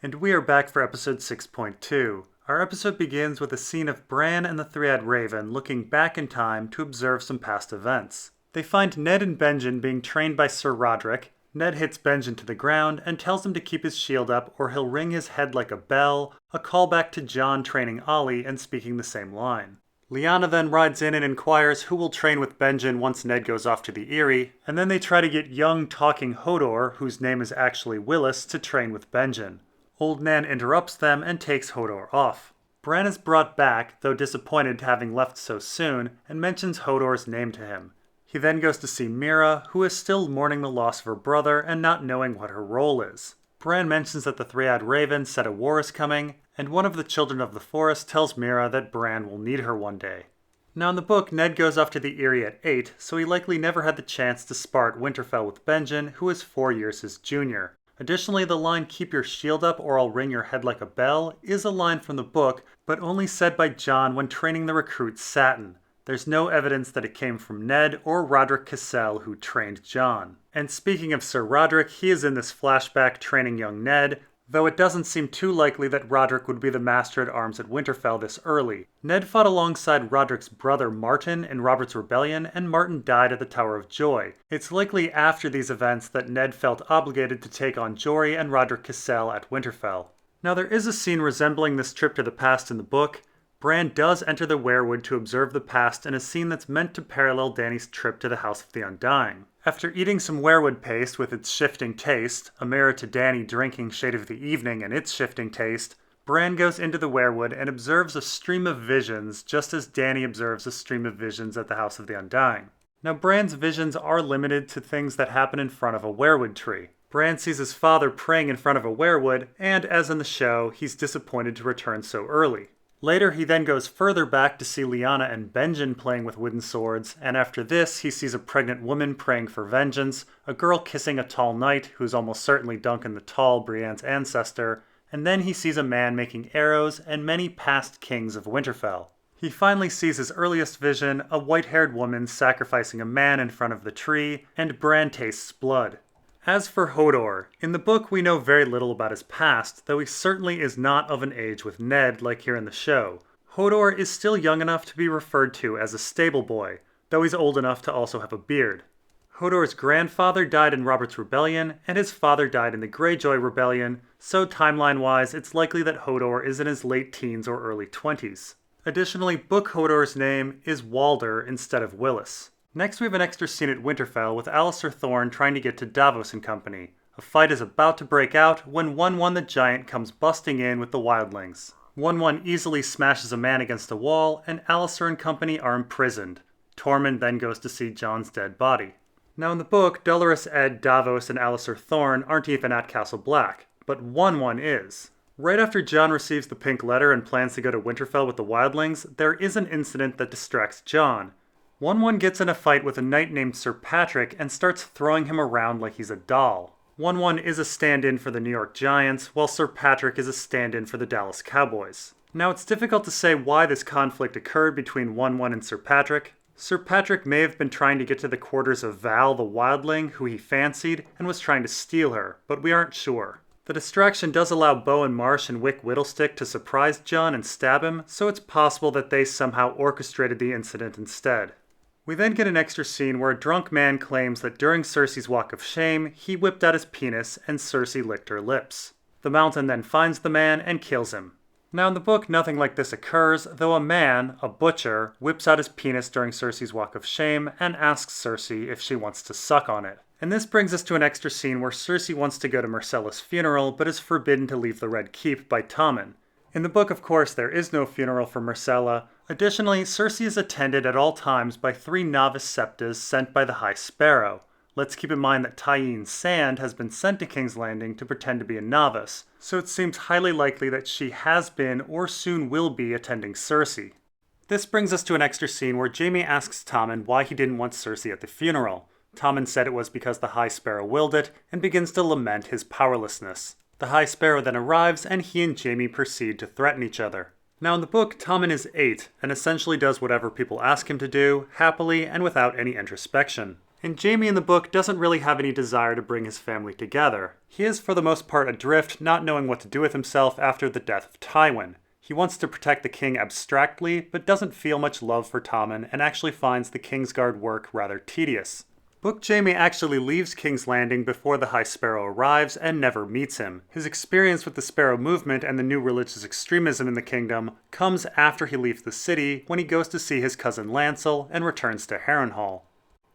And we are back for episode 6.2. Our episode begins with a scene of Bran and the Three-Eyed Raven looking back in time to observe some past events. They find Ned and Benjen being trained by Sir Roderick. Ned hits Benjen to the ground and tells him to keep his shield up or he'll ring his head like a bell, a callback to Jon training Olly and speaking the same line. Lyanna then rides in and inquires who will train with Benjen once Ned goes off to the Eyrie, and then they try to get young talking Hodor, whose name is actually Willis, to train with Benjen. Old Nan interrupts them and takes Hodor off. Bran is brought back, though disappointed having left so soon, and mentions Hodor's name to him. He then goes to see Meera, who is still mourning the loss of her brother and not knowing what her role is. Bran mentions that the Three-Eyed Raven said a war is coming, and one of the children of the forest tells Meera that Bran will need her one day. Now in the book, Ned goes off to the Eyrie at 8, so he likely never had the chance to spar at Winterfell with Benjen, who is 4 years his junior. Additionally, the line "keep your shield up or I'll ring your head like a bell" is a line from the book, but only said by Jon when training the recruit Satin. There's no evidence that it came from Ned or Roderick Cassel, who trained Jon. And speaking of Sir Roderick, he is in this flashback training young Ned, though it doesn't seem too likely that Roderick would be the master at arms at Winterfell this early. Ned fought alongside Roderick's brother Martin in Robert's Rebellion, and Martin died at the Tower of Joy. It's likely after these events that Ned felt obligated to take on Jory and Roderick Cassel at Winterfell. Now there is a scene resembling this trip to the past in the book. Bran does enter the weirwood to observe the past in a scene that's meant to parallel Dany's trip to the House of the Undying. After eating some weirwood paste with its shifting taste, a mirror to Dany drinking Shade of the Evening and its shifting taste, Bran goes into the weirwood and observes a stream of visions just as Dany observes a stream of visions at the House of the Undying. Now Bran's visions are limited to things that happen in front of a weirwood tree. Bran sees his father praying in front of a weirwood, and as in the show, he's disappointed to return so early. Later, he then goes further back to see Lyanna and Benjen playing with wooden swords, and after this, he sees a pregnant woman praying for vengeance, a girl kissing a tall knight, who's almost certainly Duncan the Tall, Brienne's ancestor, and then he sees a man making arrows and many past kings of Winterfell. He finally sees his earliest vision, a white-haired woman sacrificing a man in front of the tree, and Bran tastes blood. As for Hodor, in the book we know very little about his past, though he certainly is not of an age with Ned like here in the show. Hodor is still young enough to be referred to as a stable boy, though he's old enough to also have a beard. Hodor's grandfather died in Robert's Rebellion, and his father died in the Greyjoy Rebellion, so timeline-wise it's likely that Hodor is in his late teens or early 20s. Additionally, book Hodor's name is Walder instead of Willis. Next we have an extra scene at Winterfell with Alliser Thorne trying to get to Davos and company. A fight is about to break out when 1-1 the Giant comes busting in with the wildlings. 1-1 easily smashes a man against a wall, and Alliser and company are imprisoned. Tormund then goes to see Jon's dead body. Now in the book, Dolorous Edd, Davos, and Alliser Thorne aren't even at Castle Black, but 1-1 is. Right after Jon receives the pink letter and plans to go to Winterfell with the wildlings, there is an incident that distracts Jon. 1-1 gets in a fight with a knight named Sir Patrick and starts throwing him around like he's a doll. 1-1 is a stand-in for the New York Giants, while Sir Patrick is a stand-in for the Dallas Cowboys. Now it's difficult to say why this conflict occurred between 1-1 and Sir Patrick. Sir Patrick may have been trying to get to the quarters of Val the wildling, who he fancied, and was trying to steal her, but we aren't sure. The distraction does allow Bowen Marsh and Wick Whittlestick to surprise Jon and stab him, so it's possible that they somehow orchestrated the incident instead. We then get an extra scene where a drunk man claims that during Cersei's Walk of Shame, he whipped out his penis and Cersei licked her lips. The Mountain then finds the man and kills him. Now in the book, nothing like this occurs, though a man, a butcher, whips out his penis during Cersei's Walk of Shame and asks Cersei if she wants to suck on it. And this brings us to an extra scene where Cersei wants to go to Myrcella's funeral, but is forbidden to leave the Red Keep by Tommen. In the book, of course, there is no funeral for Myrcella. Additionally, Cersei is attended at all times by 3 novice septas sent by the High Sparrow. Let's keep in mind that Tyene Sand has been sent to King's Landing to pretend to be a novice, so it seems highly likely that she has been or soon will be attending Cersei. This brings us to an extra scene where Jaime asks Tommen why he didn't want Cersei at the funeral. Tommen said it was because the High Sparrow willed it, and begins to lament his powerlessness. The High Sparrow then arrives, and he and Jaime proceed to threaten each other. Now in the book, Tommen is 8, and essentially does whatever people ask him to do, happily and without any introspection. And Jaime in the book doesn't really have any desire to bring his family together. He is for the most part adrift, not knowing what to do with himself after the death of Tywin. He wants to protect the king abstractly, but doesn't feel much love for Tommen and actually finds the Kingsguard work rather tedious. Book Jaime actually leaves King's Landing before the High Sparrow arrives and never meets him. His experience with the Sparrow movement and the new religious extremism in the kingdom comes after he leaves the city when he goes to see his cousin Lancel and returns to Harrenhal.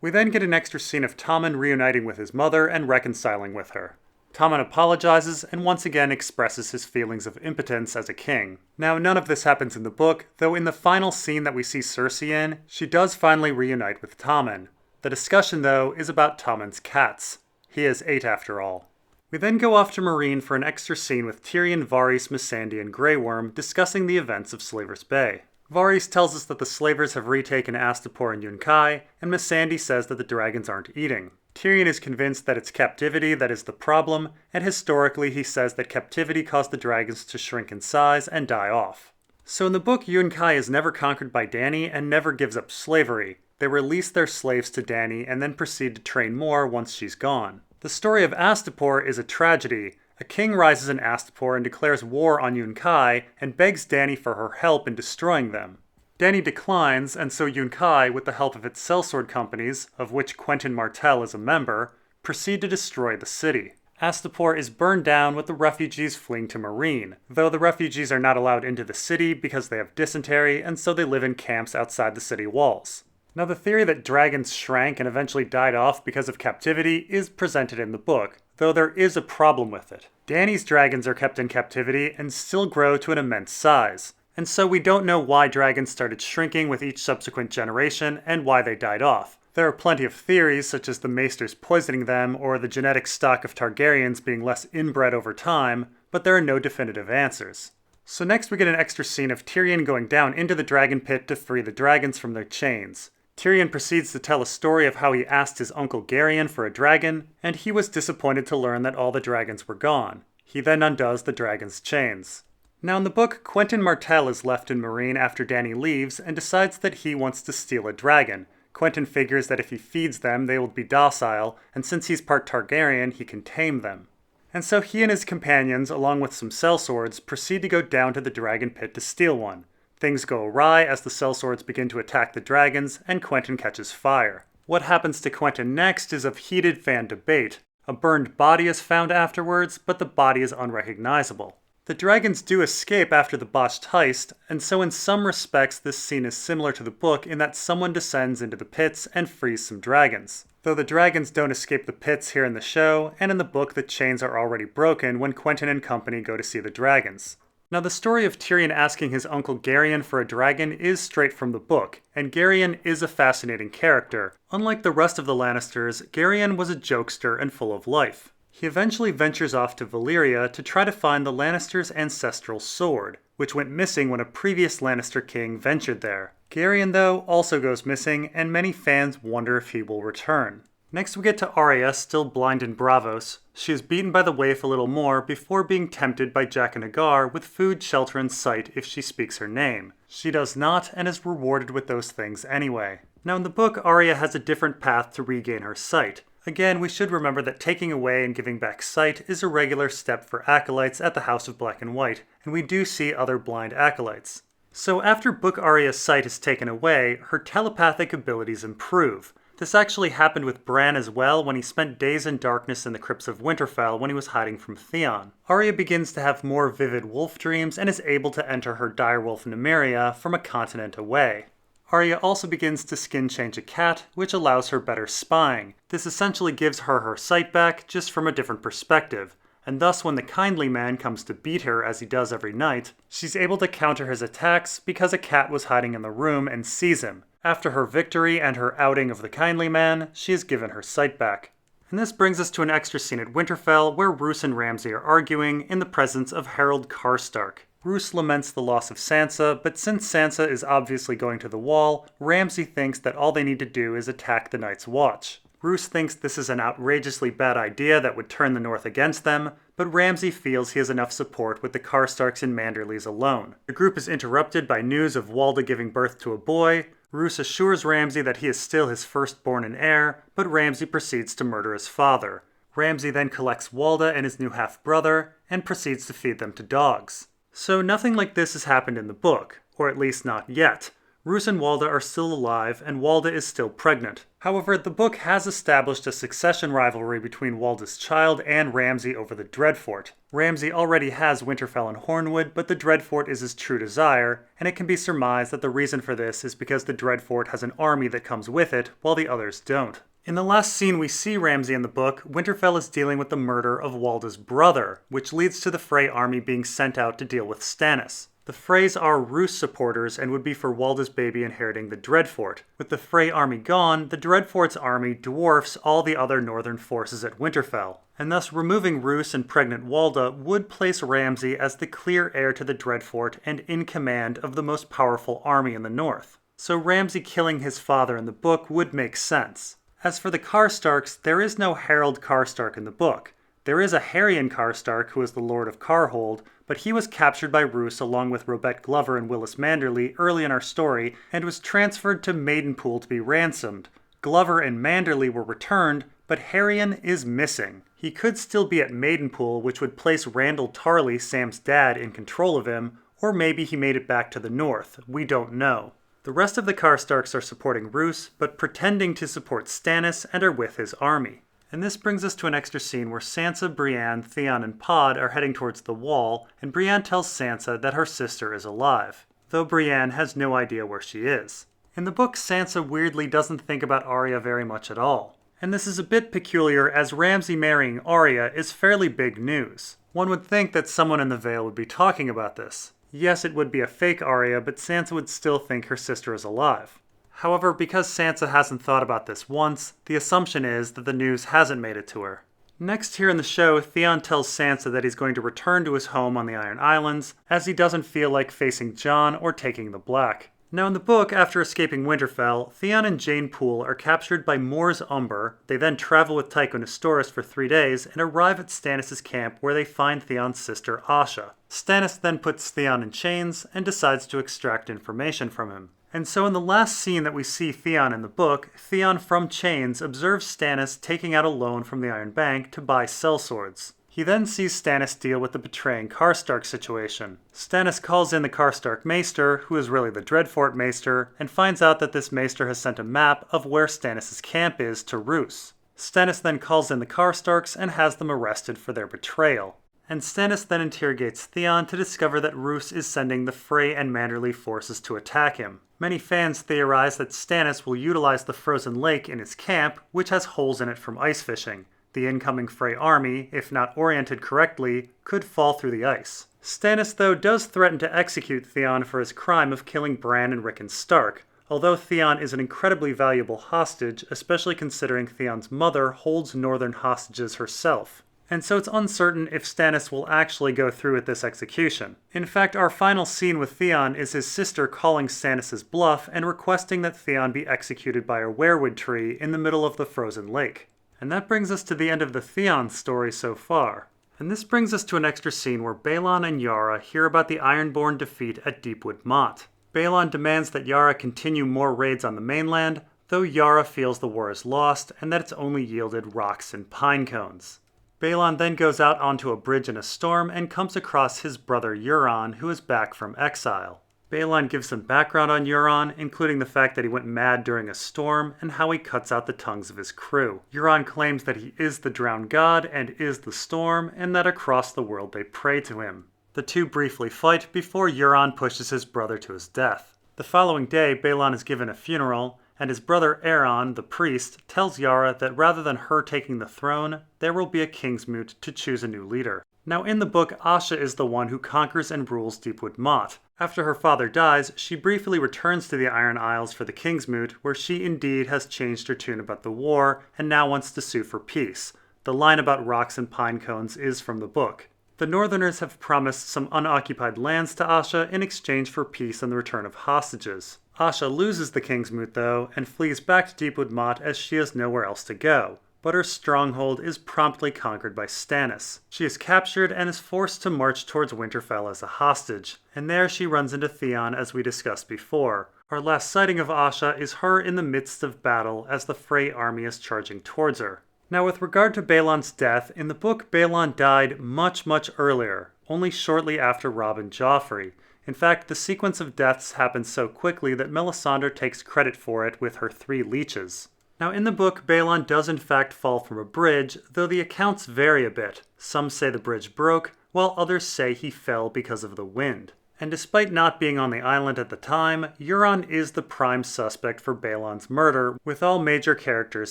We then get an extra scene of Tommen reuniting with his mother and reconciling with her. Tommen apologizes and once again expresses his feelings of impotence as a king. Now, none of this happens in the book, though in the final scene that we see Cersei in, she does finally reunite with Tommen. The discussion, though, is about Tommen's cats. He has 8 after all. We then go off to Mereen for an extra scene with Tyrion, Varys, Missandei, and Grey Worm discussing the events of Slaver's Bay. Varys tells us that the slavers have retaken Astapor and Yunkai, and Missandei says that the dragons aren't eating. Tyrion is convinced that it's captivity that is the problem, and historically he says that captivity caused the dragons to shrink in size and die off. So in the book, Yunkai is never conquered by Dany and never gives up slavery. They release their slaves to Dany and then proceed to train more once she's gone. The story of Astapor is a tragedy. A king rises in Astapor and declares war on Yunkai and begs Dany for her help in destroying them. Dany declines, and so Yunkai, with the help of its sellsword companies, of which Quentyn Martell is a member, proceed to destroy the city. Astapor is burned down with the refugees fleeing to Meereen, though the refugees are not allowed into the city because they have dysentery, and so they live in camps outside the city walls. Now, the theory that dragons shrank and eventually died off because of captivity is presented in the book, though there is a problem with it. Dany's dragons are kept in captivity and still grow to an immense size, and so we don't know why dragons started shrinking with each subsequent generation and why they died off. There are plenty of theories, such as the maesters poisoning them or the genetic stock of Targaryens being less inbred over time, but there are no definitive answers. So next we get an extra scene of Tyrion going down into the dragon pit to free the dragons from their chains. Tyrion proceeds to tell a story of how he asked his uncle Garyon for a dragon, and he was disappointed to learn that all the dragons were gone. He then undoes the dragon's chains. Now in the book, Quentyn Martell is left in Meereen after Dany leaves and decides that he wants to steal a dragon. Quentyn figures that if he feeds them, they will be docile, and since he's part Targaryen, he can tame them. And so he and his companions, along with some sellswords, proceed to go down to the dragon pit to steal one. Things go awry as the sellswords begin to attack the dragons, and Quentyn catches fire. What happens to Quentyn next is of heated fan debate. A burned body is found afterwards, but the body is unrecognizable. The dragons do escape after the botched heist, and so in some respects this scene is similar to the book in that someone descends into the pits and frees some dragons. Though the dragons don't escape the pits here in the show, and in the book the chains are already broken when Quentyn and company go to see the dragons. Now, the story of Tyrion asking his uncle Garyon for a dragon is straight from the book, and Garyon is a fascinating character. Unlike the rest of the Lannisters, Garyon was a jokester and full of life. He eventually ventures off to Valyria to try to find the Lannisters' ancestral sword, which went missing when a previous Lannister king ventured there. Garyon, though, also goes missing, and many fans wonder if he will return. Next we get to Arya, still blind in Braavos. She is beaten by the waif a little more before being tempted by Jack and Hagar with food, shelter, and sight if she speaks her name. She does not, and is rewarded with those things anyway. Now in the book, Arya has a different path to regain her sight. Again, we should remember that taking away and giving back sight is a regular step for acolytes at the House of Black and White, and we do see other blind acolytes. So after Book Arya's sight is taken away, her telepathic abilities improve. This actually happened with Bran as well when he spent days in darkness in the crypts of Winterfell when he was hiding from Theon. Arya begins to have more vivid wolf dreams and is able to enter her direwolf Nymeria from a continent away. Arya also begins to skin change a cat, which allows her better spying. This essentially gives her her sight back, just from a different perspective, and thus when the kindly man comes to beat her as he does every night, she's able to counter his attacks because a cat was hiding in the room and sees him. After her victory and her outing of the kindly man, she is given her sight back. And this brings us to an extra scene at Winterfell where Roose and Ramsay are arguing in the presence of Harold Karstark. Roose laments the loss of Sansa, but since Sansa is obviously going to the Wall, Ramsay thinks that all they need to do is attack the Night's Watch. Roose thinks this is an outrageously bad idea that would turn the North against them, but Ramsay feels he has enough support with the Karstarks and Manderleys alone. The group is interrupted by news of Walda giving birth to a boy. Roose assures Ramsay that he is still his firstborn and heir, but Ramsay proceeds to murder his father. Ramsay then collects Walda and his new half-brother, and proceeds to feed them to dogs. So nothing like this has happened in the book, or at least not yet. Roose and Walda are still alive, and Walda is still pregnant. However, the book has established a succession rivalry between Walda's child and Ramsay over the Dreadfort. Ramsay already has Winterfell and Hornwood, but the Dreadfort is his true desire, and it can be surmised that the reason for this is because the Dreadfort has an army that comes with it, while the others don't. In the last scene we see Ramsay in the book, Winterfell is dealing with the murder of Walda's brother, which leads to the Frey army being sent out to deal with Stannis. The Freys are Roose supporters and would be for Walda's baby inheriting the Dreadfort. With the Frey army gone, the Dreadfort's army dwarfs all the other northern forces at Winterfell, and thus removing Roose and pregnant Walda would place Ramsay as the clear heir to the Dreadfort and in command of the most powerful army in the north. So Ramsay killing his father in the book would make sense. As for the Karstarks, there is no Harold Karstark in the book. There is a Harrion Karstark who is the Lord of Karhold, but he was captured by Roose along with Robert Glover and Willis Manderly early in our story and was transferred to Maidenpool to be ransomed. Glover and Manderly were returned, but Harrion is missing. He could still be at Maidenpool, which would place Randall Tarley, Sam's dad, in control of him, or maybe he made it back to the north. We don't know. The rest of the Karstarks are supporting Roose, but pretending to support Stannis and are with his army. And this brings us to an extra scene where Sansa, Brienne, Theon, and Pod are heading towards the wall, and Brienne tells Sansa that her sister is alive, though Brienne has no idea where she is. In the book, Sansa weirdly doesn't think about Arya very much at all. And this is a bit peculiar as Ramsay marrying Arya is fairly big news. One would think that someone in the Vale would be talking about this. Yes, it would be a fake Arya, but Sansa would still think her sister is alive. However, because Sansa hasn't thought about this once, the assumption is that the news hasn't made it to her. Next here in the show, Theon tells Sansa that he's going to return to his home on the Iron Islands, as he doesn't feel like facing Jon or taking the Black. Now in the book, after escaping Winterfell, Theon and Jane Poole are captured by Mors Umber. They then travel with Tycho Nestoris for 3 days and arrive at Stannis' camp where they find Theon's sister Asha. Stannis then puts Theon in chains and decides to extract information from him. And so in the last scene that we see Theon in the book, Theon from chains observes Stannis taking out a loan from the Iron Bank to buy sellswords. He then sees Stannis deal with the betraying Karstark situation. Stannis calls in the Karstark Maester, who is really the Dreadfort Maester, and finds out that this Maester has sent a map of where Stannis' camp is to Roose. Stannis then calls in the Karstarks and has them arrested for their betrayal. And Stannis then interrogates Theon to discover that Roose is sending the Frey and Manderly forces to attack him. Many fans theorize that Stannis will utilize the frozen lake in his camp, which has holes in it from ice fishing. The incoming Frey army, if not oriented correctly, could fall through the ice. Stannis, though, does threaten to execute Theon for his crime of killing Bran and Rickon Stark, although Theon is an incredibly valuable hostage, especially considering Theon's mother holds northern hostages herself. And so it's uncertain if Stannis will actually go through with this execution. In fact, our final scene with Theon is his sister calling Stannis' bluff and requesting that Theon be executed by a weirwood tree in the middle of the frozen lake. And that brings us to the end of the Theon story so far. And this brings us to an extra scene where Balon and Yara hear about the Ironborn defeat at Deepwood Motte. Balon demands that Yara continue more raids on the mainland, though Yara feels the war is lost and that it's only yielded rocks and pine cones. Balon then goes out onto a bridge in a storm and comes across his brother Euron, who is back from exile. Balon gives some background on Euron, including the fact that he went mad during a storm and how he cuts out the tongues of his crew. Euron claims that he is the drowned god and is the storm, and that across the world they pray to him. The two briefly fight before Euron pushes his brother to his death. The following day, Balon is given a funeral, and his brother Aeron, the priest, tells Yara that rather than her taking the throne, there will be a Kingsmoot to choose a new leader. Now in the book, Asha is the one who conquers and rules Deepwood Motte. After her father dies, she briefly returns to the Iron Isles for the Kingsmoot, where she indeed has changed her tune about the war and now wants to sue for peace. The line about rocks and pine cones is from the book. The Northerners have promised some unoccupied lands to Asha in exchange for peace and the return of hostages. Asha loses the Kingsmoot though, and flees back to Deepwood Motte as she has nowhere else to go. But her stronghold is promptly conquered by Stannis. She is captured and is forced to march towards Winterfell as a hostage, and there she runs into Theon as we discussed before. Our last sighting of Asha is her in the midst of battle as the Frey army is charging towards her. Now with regard to Balon's death, in the book Balon died much earlier, only shortly after Robb and Joffrey. In fact, the sequence of deaths happens so quickly that Melisandre takes credit for it with her 3 leeches. Now in the book, Balon does in fact fall from a bridge, though the accounts vary a bit. Some say the bridge broke, while others say he fell because of the wind. And despite not being on the island at the time, Euron is the prime suspect for Balon's murder, with all major characters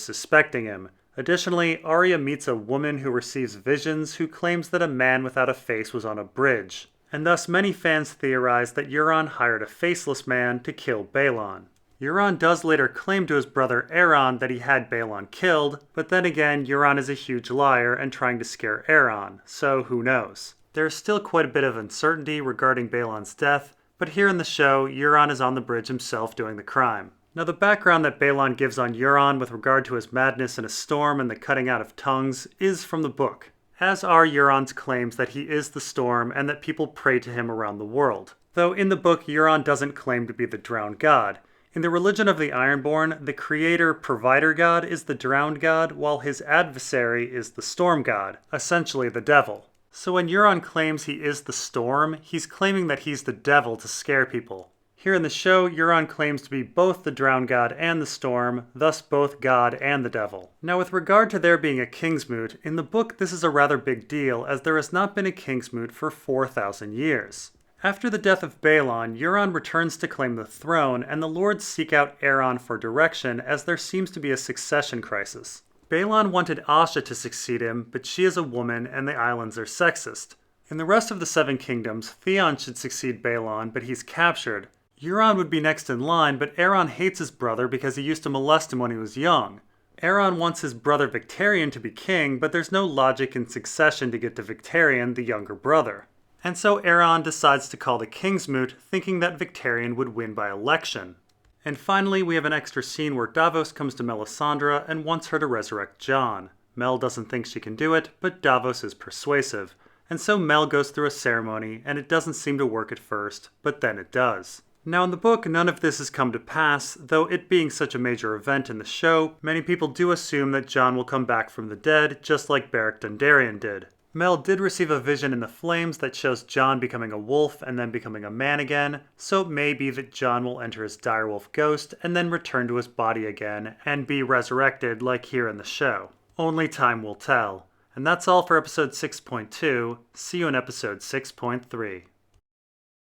suspecting him. Additionally, Arya meets a woman who receives visions who claims that a man without a face was on a bridge. And thus many fans theorize that Euron hired a faceless man to kill Balon. Euron does later claim to his brother Aeron that he had Balon killed, but then again, Euron is a huge liar and trying to scare Aeron, so who knows. There is still quite a bit of uncertainty regarding Balon's death, but here in the show, Euron is on the bridge himself doing the crime. Now the background that Balon gives on Euron with regard to his madness in a storm and the cutting out of tongues is from the book, as are Euron's claims that he is the storm and that people pray to him around the world. Though in the book, Euron doesn't claim to be the drowned god. In the religion of the Ironborn, the creator-provider god is the drowned god, while his adversary is the storm god, essentially the devil. So when Euron claims he is the storm, he's claiming that he's the devil to scare people. Here in the show, Euron claims to be both the drowned god and the storm, thus both god and the devil. Now with regard to there being a Kingsmoot, in the book this is a rather big deal as there has not been a Kingsmoot for 4,000 years. After the death of Balon, Euron returns to claim the throne, and the lords seek out Aeron for direction as there seems to be a succession crisis. Balon wanted Asha to succeed him, but she is a woman and the islands are sexist. In the rest of the Seven Kingdoms, Theon should succeed Balon, but he's captured. Euron would be next in line, but Aeron hates his brother because he used to molest him when he was young. Aeron wants his brother Victarion to be king, but there's no logic in succession to get to Victarion, the younger brother. And so Aeron decides to call the Kingsmoot, thinking that Victarion would win by election. And finally, we have an extra scene where Davos comes to Melisandre and wants her to resurrect Jon. Mel doesn't think she can do it, but Davos is persuasive. And so Mel goes through a ceremony, and it doesn't seem to work at first, but then it does. Now in the book, none of this has come to pass, though it being such a major event in the show, many people do assume that Jon will come back from the dead, just like Beric Dondarrion did. Mel did receive a vision in the flames that shows Jon becoming a wolf and then becoming a man again, so it may be that Jon will enter his direwolf ghost and then return to his body again and be resurrected like here in the show. Only time will tell. And that's all for episode 6.2. See you in episode 6.3.